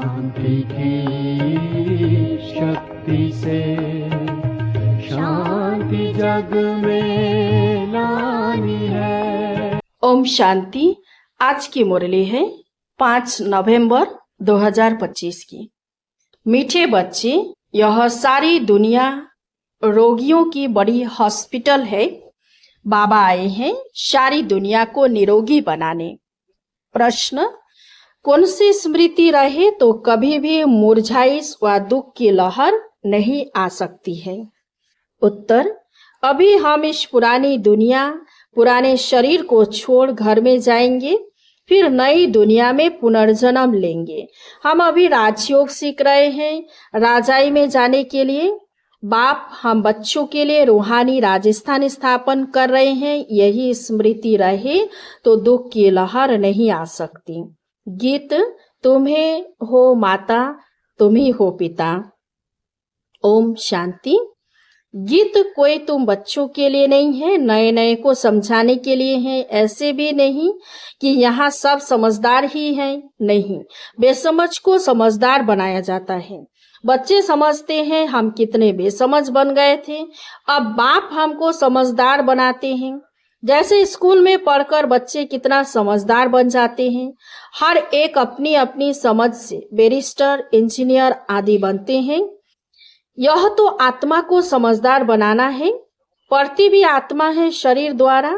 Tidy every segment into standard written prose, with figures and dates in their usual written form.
शांति की शक्ति से शांति जग में लानी है। ओम शांति। आज की मुरली है 5 नवंबर 2025 की। मीठे बच्चे, यह सारी दुनिया रोगियों की बड़ी हॉस्पिटल है। बाबा आए हैं सारी दुनिया को निरोगी बनाने। प्रश्न, कौन सी स्मृति रहे तो कभी भी मुरझाइश व दुख की लहर नहीं आ सकती है? उत्तर, अभी हम इस पुरानी दुनिया, पुराने शरीर को छोड़ घर में जाएंगे, फिर नई दुनिया में पुनर्जन्म लेंगे। हम अभी राजयोग सीख रहे हैं राजाई में जाने के लिए। बाप हम बच्चों के लिए रूहानी राजस्थान स्थापन कर रहे हैं। यही स्मृति रहे तो दुख की लहर नहीं आ सकती। गीत, तुम्हें हो माता तुम ही हो पिता। ओम शांति। गीत कोई तुम बच्चों के लिए नहीं है, नए नए को समझाने के लिए है। ऐसे भी नहीं कि यहाँ सब समझदार ही हैं, नहीं, बेसमझ को समझदार बनाया जाता है। बच्चे समझते हैं हम कितने बेसमझ बन गए थे, अब बाप हमको समझदार बनाते हैं। जैसे स्कूल में पढ़कर बच्चे कितना समझदार बन जाते हैं। हर एक अपनी अपनी समझ से बैरिस्टर, इंजीनियर आदि बनते हैं। यह तो आत्मा को समझदार बनाना है। पढ़ती भी आत्मा है शरीर द्वारा,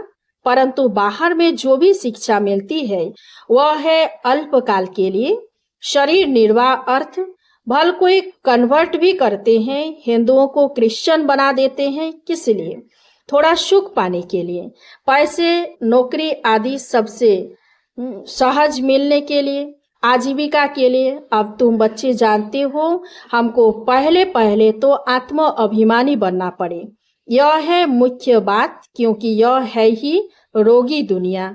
परंतु बाहर में जो भी शिक्षा मिलती है वह है अल्पकाल के लिए। शरीर निर्वाह अर्थ भल कोई कन्वर्ट भी करते हैं, हिंदुओं को क्रिश्चियन बना देते हैं। किस लिए? थोड़ा सुख पाने के लिए, पैसे, नौकरी आदि सबसे सहज मिलने के लिए, आजीविका के लिए। अब तुम बच्चे जानते हो हमको पहले तो आत्म अभिमानी बनना पड़े। यह है मुख्य बात, क्योंकि यह है ही रोगी दुनिया।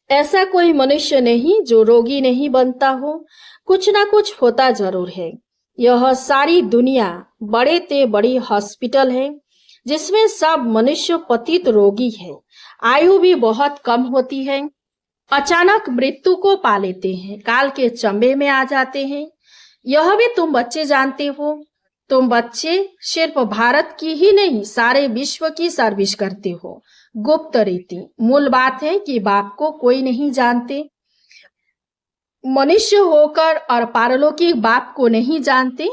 ऐसा कोई मनुष्य नहीं जो रोगी नहीं बनता हो, कुछ ना कुछ होता जरूर है। यह सारी दुनिया बड़े ते बड़ी हॉस्पिटल है, जिसमें सब मनुष्य पतित रोगी है। आयु भी बहुत कम होती है, अचानक मृत्यु को पा लेते हैं, काल के चंबे में आ जाते हैं। यह भी तुम बच्चे जानते हो। तुम बच्चे सिर्फ भारत की ही नहीं, सारे विश्व की सर्विस करते हो। गुप्त रीति, मूल बात है कि बाप को कोई नहीं जानते। मनुष्य होकर और पारलौकिक बाप को नहीं जानते,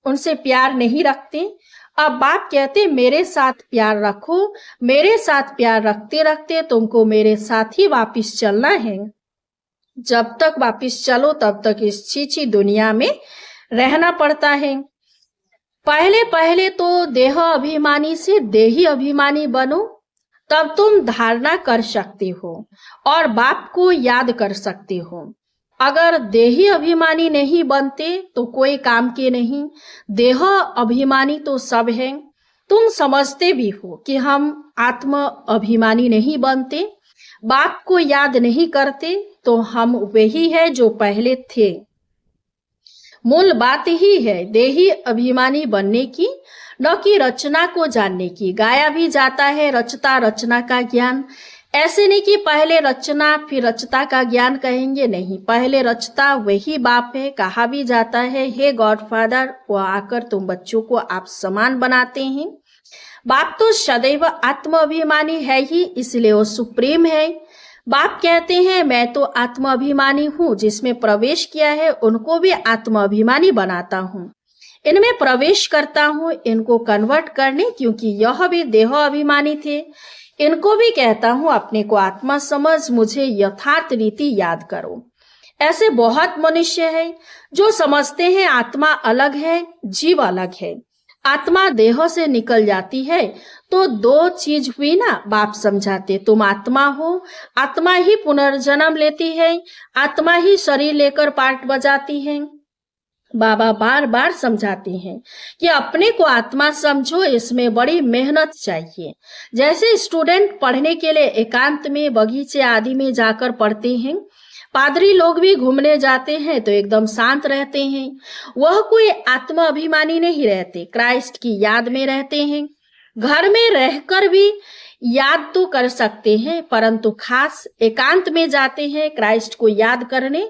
उनसे प्यार नहीं रखते। अब बाप कहते मेरे साथ प्यार रखो। मेरे साथ प्यार रखते रखते तुमको मेरे साथ ही वापिस चलना है। जब तक वापिस चलो तब तक इस छीछी दुनिया में रहना पड़ता है। पहले तो देह अभिमानी से देही अभिमानी बनो, तब तुम धारणा कर सकते हो और बाप को याद कर सकते हो। अगर देही अभिमानी नहीं बनते तो कोई काम के नहीं। देह अभिमानी तो सब है। तुम समझते भी हो कि हम आत्म अभिमानी नहीं बनते, बाप को याद नहीं करते, तो हम वही है जो पहले थे। मूल बात ही है देही अभिमानी बनने की, न कि रचना को जानने की। गाया भी जाता है रचता रचना का ज्ञान। ऐसे नहीं कि पहले रचना फिर रचता का ज्ञान कहेंगे, नहीं, पहले रचता वही बाप है। कहा भी जाता है हे गॉडफादर, वो आकर तुम बच्चों को आप समान बनाते हैं। बाप तो सदैव आत्म अभिमानी है ही, इसलिए वो सुप्रीम है। बाप कहते हैं मैं तो आत्म अभिमानी हूँ, जिसमें प्रवेश किया है उनको भी आत्म अभिमानी बनाता हूँ। इनमें प्रवेश करता हूँ इनको कन्वर्ट करने, क्योंकि यह भी देह अभिमानी थे। इनको भी कहता हूँ अपने को आत्मा समझ, मुझे यथार्थ रीति याद करो। ऐसे बहुत मनुष्य हैं जो समझते हैं आत्मा अलग है, जीव अलग है। आत्मा देह से निकल जाती है तो दो चीज हुई ना, बाप समझाते तुम आत्मा हो, आत्मा ही पुनर्जन्म लेती है, आत्मा ही शरीर लेकर पार्ट बजाती है। बाबा बार बार समझाते हैं कि अपने को आत्मा समझो, इसमें बड़ी मेहनत चाहिए। जैसे स्टूडेंट पढ़ने के लिए एकांत में बगीचे आदि में जाकर पढ़ते हैं, पादरी लोग भी घूमने जाते हैं तो एकदम शांत रहते हैं। वह कोई आत्म अभिमानी नहीं रहते, क्राइस्ट की याद में रहते हैं। घर में रहकर भी याद तो कर सकते हैं, परंतु खास एकांत में जाते हैं क्राइस्ट को याद करने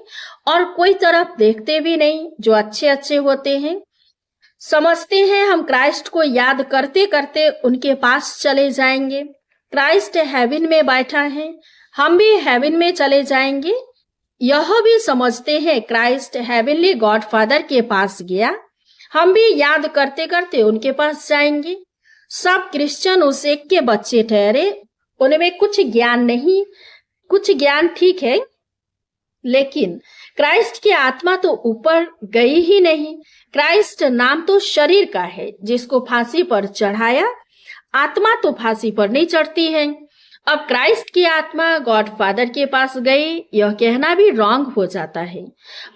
और कोई तरफ देखते भी नहीं। जो अच्छे अच्छे होते हैं समझते हैं हम क्राइस्ट को याद करते करते उनके पास चले जाएंगे। क्राइस्ट हेवन में बैठा है, हम भी हेवन में चले जाएंगे। यह भी समझते हैं क्राइस्ट हेवनली गॉड फादर के पास गया, हम भी याद करते करते उनके पास जाएंगे। सब क्रिश्चियन उस एक के बच्चे ठहरे, उनमें कुछ ज्ञान नहीं, कुछ ज्ञान ठीक है, लेकिन क्राइस्ट की आत्मा तो ऊपर गई ही नहीं। क्राइस्ट नाम तो शरीर का है जिसको फांसी पर चढ़ाया, आत्मा तो फांसी पर नहीं चढ़ती है। अब क्राइस्ट की आत्मा गॉड फादर के पास गई, यह कहना भी रॉन्ग हो जाता है।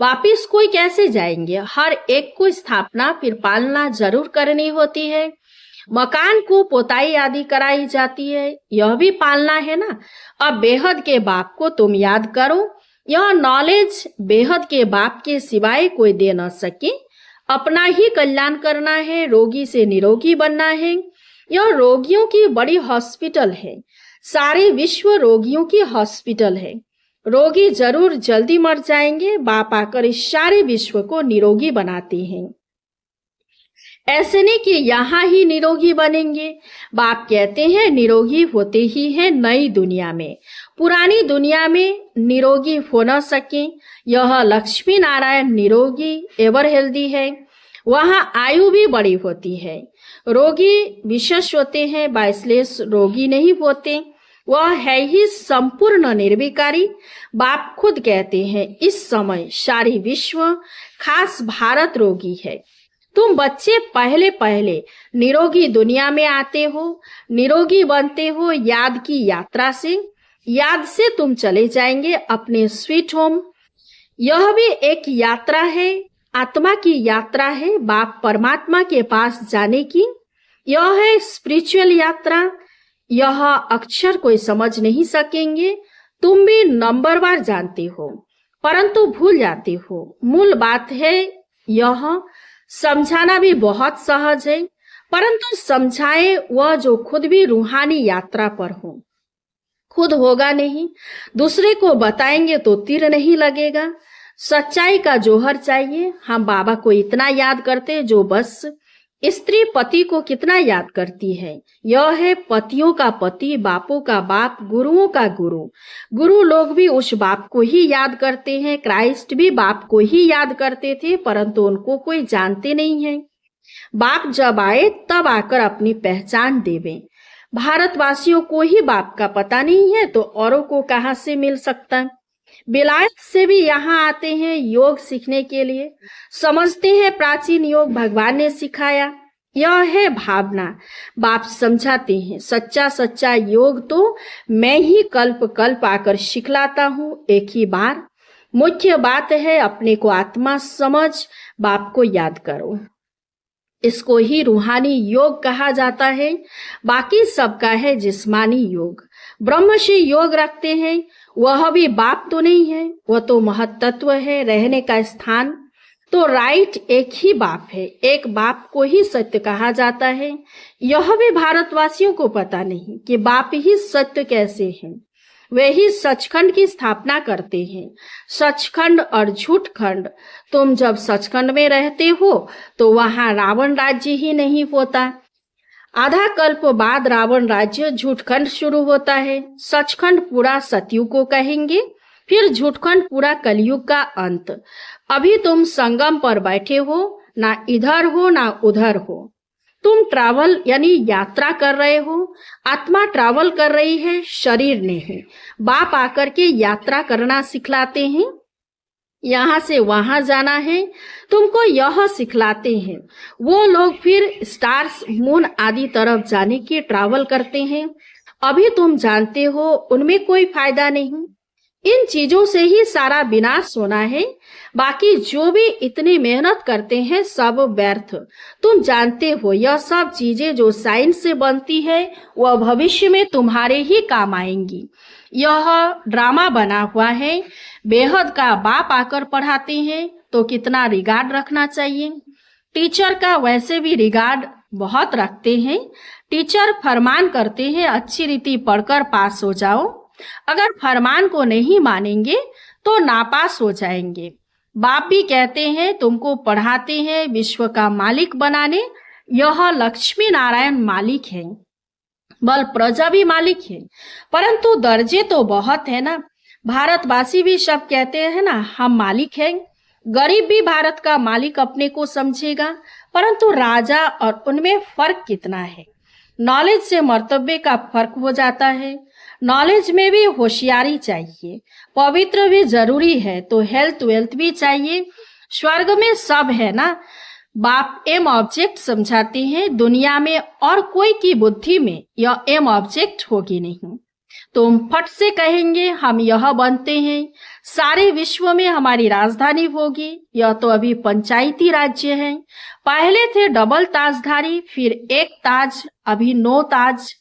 वापिस कोई कैसे जाएंगे? हर एक को स्थापना फिर पालना जरूर करनी होती है। मकान को पोताई आदि कराई जाती है, यह भी पालना है ना। अब बेहद के बाप को तुम याद करो। यह नॉलेज बेहद के बाप के सिवाय कोई दे न सके। अपना ही कल्याण करना है, रोगी से निरोगी बनना है। यह रोगियों की बड़ी हॉस्पिटल है, सारे विश्व रोगियों की हॉस्पिटल है। रोगी जरूर जल्दी मर जाएंगे, बाप आकर इस सारे विश्व को निरोगी बनाते हैं। ऐसे नहीं कि यहाँ ही निरोगी बनेंगे। बाप कहते हैं निरोगी होते ही हैं नई दुनिया में, पुरानी दुनिया में निरोगी हो न सके। यह लक्ष्मी नारायण निरोगी एवर हेल्दी है, वहाँ आयु भी बड़ी होती है। रोगी विशेष होते हैं, बाइसलेस रोगी नहीं होते। वह है ही संपूर्ण निर्विकारी। बाप खुद कहते हैं इस समय सारी विश्व खास भारत रोगी है। तुम बच्चे पहले पहले निरोगी दुनिया में आते हो, निरोगी बनते हो याद की यात्रा से। याद से तुम चले जाएंगे अपने स्वीट होम। यह भी एक यात्रा है, आत्मा की यात्रा है, बाप परमात्मा के पास जाने की। यह है स्पिरिचुअल यात्रा। यह अक्षर कोई समझ नहीं सकेंगे। तुम भी नंबरवार जानते हो परंतु भूल जाते हो। मूल बात है यह। समझाना भी बहुत सहज है, परंतु समझाए वह जो खुद भी रूहानी यात्रा पर हो। खुद होगा नहीं, दूसरे को बताएंगे तो तीर नहीं लगेगा। सच्चाई का जोहर चाहिए। हम बाबा को इतना याद करते जो बस स्त्री पति को कितना याद करती है। यह है पतियों का पति, बापों का बाप, गुरुओं का गुरु। गुरु लोग भी उस बाप को ही याद करते हैं। क्राइस्ट भी बाप को ही याद करते थे, परंतु उनको कोई जानते नहीं है। बाप जब आए तब आकर अपनी पहचान देवे। भारतवासियों को ही बाप का पता नहीं है तो औरों को कहाँ से मिल सकता है। विलायत से भी यहाँ आते हैं योग सीखने के लिए। समझते हैं प्राचीन योग भगवान ने सिखाया। यह है भावना। बाप समझाते हैं सच्चा सच्चा योग तो मैं ही कल्प कल्प आकर सिखलाता हूँ एक ही बार। मुख्य बात है अपने को आत्मा समझ, बाप को याद करो। इसको ही रूहानी योग कहा जाता है। बाकी सबका है जिस्मानी योग। ब्रह्म से योग रखते हैं, वह भी बाप तो नहीं है, वह तो महत्त्व है, रहने का स्थान तो राइट एक ही बाप है। एक बाप को ही सत्य कहा जाता है। यह भी भारतवासियों को पता नहीं कि बाप ही सत्य कैसे हैं। वे ही सचखंड की स्थापना करते हैं। सचखंड और झूठखंड। तुम जब सचखंड में रहते हो तो वहां रावण राज्य ही नहीं होता। आधा कल्प बाद रावण राज्य झूठखंड शुरू होता है। सचखंड पूरा सतयुग को कहेंगे, फिर झूठखंड पूरा कलयुग का अंत। अभी तुम संगम पर बैठे हो, ना इधर हो ना उधर हो। तुम ट्रैवल यानी यात्रा कर रहे हो। आत्मा ट्रैवल कर रही है, शरीर नहीं। बाप आकर के यात्रा करना सिखलाते हैं। यहाँ से वहां जाना है, तुमको यह सिखलाते हैं। वो लोग फिर स्टार्स, मून आदि तरफ जाने की ट्रैवल करते हैं। अभी तुम जानते हो उनमें कोई फायदा नहीं। इन चीजों से ही सारा विनाश होना है। बाकी जो भी इतनी मेहनत करते हैं सब व्यर्थ। तुम जानते हो यह सब चीजें जो साइंस से बनती है वह भविष्य में तुम्हारे ही काम आएंगी। यह ड्रामा बना हुआ है। बेहद का बाप आकर पढ़ाते हैं तो कितना रिगार्ड रखना चाहिए। टीचर का वैसे भी रिगार्ड बहुत रखते हैं। टीचर फरमान करते हैं अच्छी रीति पढ़कर पास हो जाओ, अगर फरमान को नहीं मानेंगे तो नापास हो जाएंगे। बाप भी कहते हैं तुमको पढ़ाते हैं विश्व का मालिक बनाने, यह लक्ष्मी नारायण मालिक है, बल प्रजा भी मालिक है, परंतु दर्जे तो बहुत है ना। भारतवासी भी सब कहते हैं ना हम मालिक हैं। गरीब भी भारत का मालिक अपने को समझेगा, परंतु राजा और उनमें फर्क कितना है। नॉलेज से मर्तबे का फर्क हो जाता है। नॉलेज में भी होशियारी चाहिए, पवित्र भी जरूरी है, तो हेल्थ वेल्थ भी चाहिए। स्वर्ग में सब है ना। बाप एम ऑब्जेक्ट समझाते हैं, दुनिया में और कोई की बुद्धि में यह एम ऑब्जेक्ट होगी नहीं। तुम फट से कहेंगे हम यह बनते हैं, सारे विश्व में हमारी राजधानी होगी। यह तो अभी पंचायती राज्य है। पहले थे डबल ताजधारी, फिर एक ताज, अभी 9 ताज।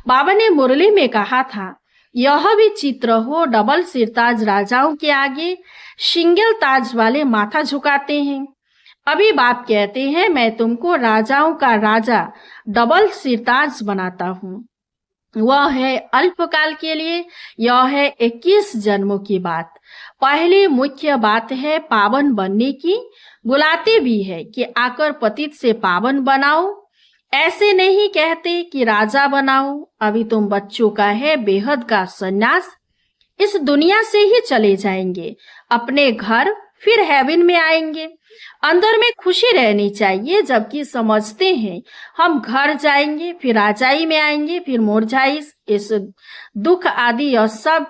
बाबा ने मुरली में कहा था यह भी चित्र हो, डबल सिरताज राजाओं के आगे सिंगल ताज वाले माथा झुकाते हैं। अभी बाप कहते हैं मैं तुमको राजाओं का राजा डबल सिरताज बनाता हूँ। वह है अल्पकाल के लिए, यह है 21 जन्मों की बात। पहली मुख्य बात है पावन बनने की। बुलाते भी है कि आकर पतित से पावन बनाओ, ऐसे नहीं कहते कि राजा बनाओ। अभी तुम बच्चों का है बेहद का सन्यास, इस दुनिया से ही चले जाएंगे अपने घर, फिर हेवन में आएंगे। अंदर में खुशी रहनी चाहिए, जबकि समझते हैं हम घर जाएंगे, फिर राजाई में आएंगे, फिर मोरझाई। इस दुख आदि और सब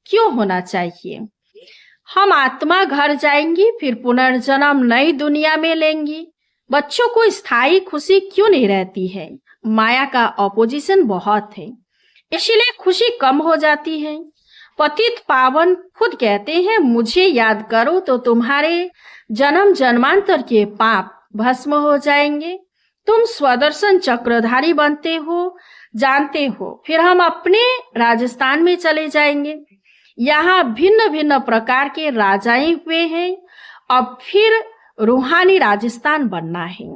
क्यों होना चाहिए। हम आत्मा घर जाएंगी, फिर पुनर्जन्म नई दुनिया में लेंगी। बच्चों को स्थायी खुशी क्यों नहीं रहती है। माया का ऑपोजिशन बहुत है, इसलिए खुशी कम हो जाती है। पतित पावन खुद कहते हैं मुझे याद करो तो तुम्हारे जन्म जन्मांतर के पाप भस्म हो जाएंगे। तुम स्वदर्शन चक्रधारी बनते हो, जानते हो। फिर हम अपने राजस्थान में चले जाएंगे। यहाँ भिन्न भिन्न प्रकार के राजाएं हुए हैं, अब फिर रूहानी राजस्थान बनना है।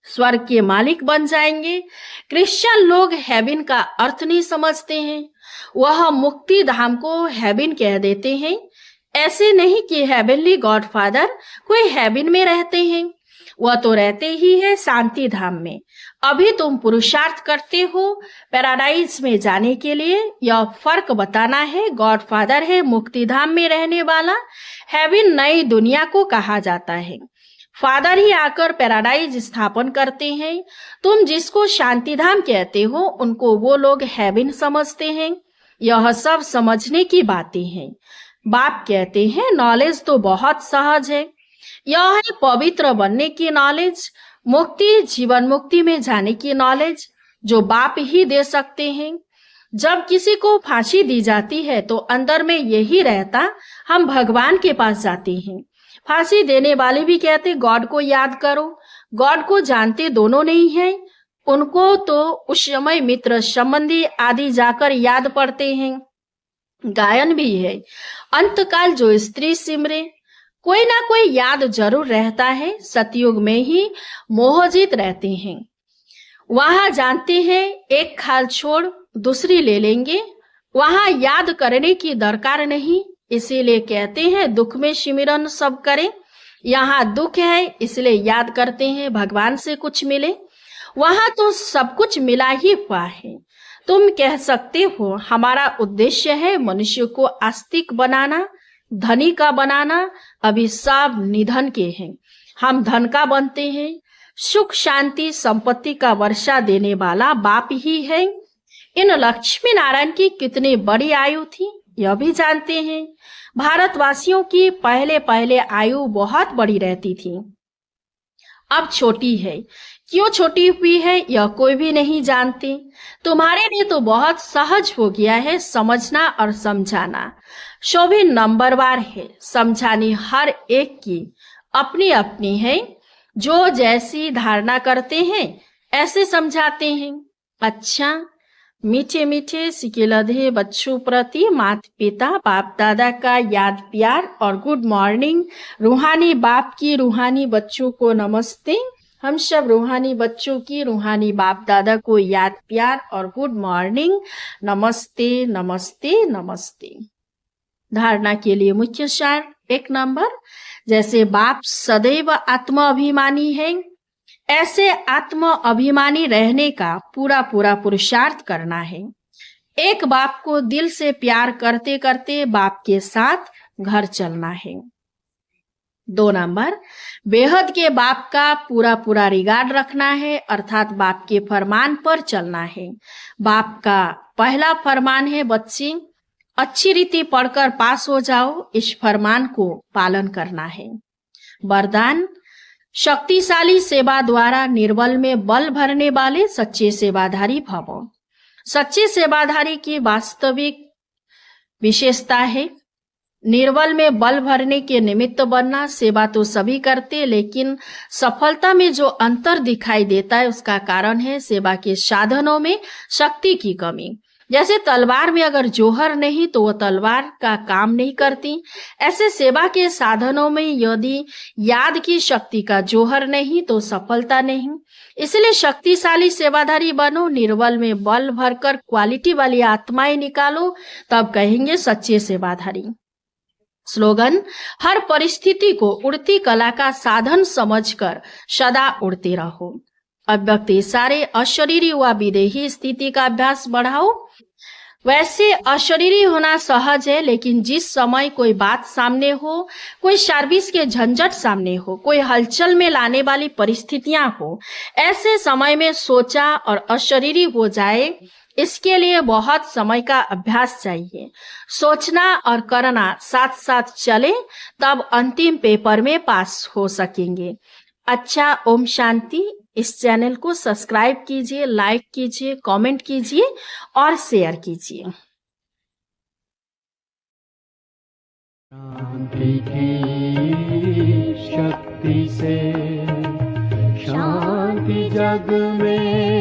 स्वर्ग के मालिक बन जाएंगे। क्रिश्चियन लोग हेवन का अर्थ नहीं समझते हैं, वह मुक्ति धाम को हेवन कह देते हैं। ऐसे नहीं कि हेवनली गॉडफादर कोई हेवन में रहते हैं, वह तो रहते ही है शांति धाम में। अभी तुम पुरुषार्थ करते हो पैराडाइज में जाने के लिए, यह फर्क बताना है। गॉडफादर है मुक्ति धाम में रहने वाला, हेवन नई दुनिया को कहा जाता है। फादर ही आकर पैराडाइज स्थापन करते हैं। तुम जिसको शांति धाम कहते हो उनको वो लोग हेवन समझते हैं। यह सब समझने की बातें हैं। बाप कहते हैं नॉलेज तो बहुत सहज है, यह है पवित्र बनने की नॉलेज, मुक्ति जीवन मुक्ति में जाने की नॉलेज, जो बाप ही दे सकते हैं। जब किसी को फांसी दी जाती है तो अंदर में यही रहता हम भगवान के पास जाते हैं। फांसी देने वाले भी कहते गॉड को याद करो। गॉड को जानते दोनों नहीं है, उनको तो उस समय मित्र संबंधी आदि जाकर याद पड़ते हैं। गायन भी है, अंतकाल जो स्त्री सिमरे, कोई ना कोई याद जरूर रहता है। सतयुग में ही मोहजित रहते हैं, वहां जानते हैं एक खाल छोड़ दूसरी ले लेंगे, वहां याद करने की दरकार नहीं। इसीलिए कहते हैं दुख में सिमरन सब करें। यहाँ दुख है इसलिए याद करते हैं भगवान से कुछ मिले, वहां तो सब कुछ मिला ही हुआ है। तुम कह सकते हो हमारा उद्देश्य है मनुष्य को आस्तिक बनाना, धनी का बनाना। अभी सब निधन के हैं, हम धन का बनते हैं। सुख शांति संपत्ति का वर्षा देने वाला बाप ही है। इन लक्ष्मी नारायण की कितनी बड़ी आयु थी यह भी जानते हैं। भारतवासियों की पहले पहले आयु बहुत बड़ी रहती थी, अब छोटी है। क्यों छोटी हुई है यह कोई भी नहीं जानते। तुम्हारे लिए तो बहुत सहज हो गया है समझना और समझाना। शोभी नंबरवार है, समझानी हर एक की अपनी अपनी है। जो जैसी धारणा करते हैं ऐसे समझाते हैं। अच्छा, मीठे मीठे सिकेलधे बच्चों प्रति माता पिता बाप दादा का याद प्यार और गुड मॉर्निंग। रूहानी बाप की रूहानी बच्चों को नमस्ते। हम सब रूहानी बच्चों की रूहानी बाप दादा को याद प्यार और गुड मॉर्निंग, नमस्ते नमस्ते नमस्ते। धारणा के लिए मुख्य सार 1 नंबर, जैसे बाप सदैव आत्म अभिमानी है, ऐसे आत्म अभिमानी रहने का पूरा पूरा पुरुषार्थ करना है। एक बाप को दिल से प्यार करते करते बाप के साथ घर चलना है। 2 नंबर, बेहद के बाप का पूरा पूरा रिगार्ड रखना है, अर्थात बाप के फरमान पर चलना है। बाप का पहला फरमान है, बच्चे अच्छी रीति पढ़कर पास हो जाओ, इस फरमान को पालन करना है। वरदान, शक्तिशाली सेवा द्वारा निर्बल में बल भरने वाले सच्चे सेवाधारी भव। सच्चे सेवाधारी की वास्तविक विशेषता है निर्बल में बल भरने के निमित्त बनना। सेवा तो सभी करते, लेकिन सफलता में जो अंतर दिखाई देता है उसका कारण है सेवा के साधनों में शक्ति की कमी। जैसे तलवार में अगर जोहर नहीं तो वो तलवार का काम नहीं करती, ऐसे सेवा के साधनों में यदि याद की शक्ति का जोहर नहीं तो सफलता नहीं। इसलिए शक्तिशाली सेवाधारी बनो, निर्बल में बल भरकर क्वालिटी वाली आत्माएं निकालो, तब कहेंगे सच्चे सेवाधारी। स्लोगन, हर परिस्थिति को उड़ती कला का साधन समझकर सदा उड़ते रहो। अव्यक्त इशारे अशरीरी व विदेही स्थिति का अभ्यास बढ़ाओ। वैसे अशरीरी होना सहज है, लेकिन जिस समय कोई बात सामने हो, कोई सर्विस के झंझट सामने हो, कोई हलचल में लाने वाली परिस्थितियां हो, ऐसे समय में सोचा और अशरीरी हो जाए, इसके लिए बहुत समय का अभ्यास चाहिए। सोचना और करना साथ साथ चले, तब अंतिम पेपर में पास हो सकेंगे। अच्छा, ओम शांति। इस चैनल को सब्सक्राइब कीजिए, लाइक कीजिए, कमेंट कीजिए और शेयर कीजिए। शांति की शक्ति से शांति जग में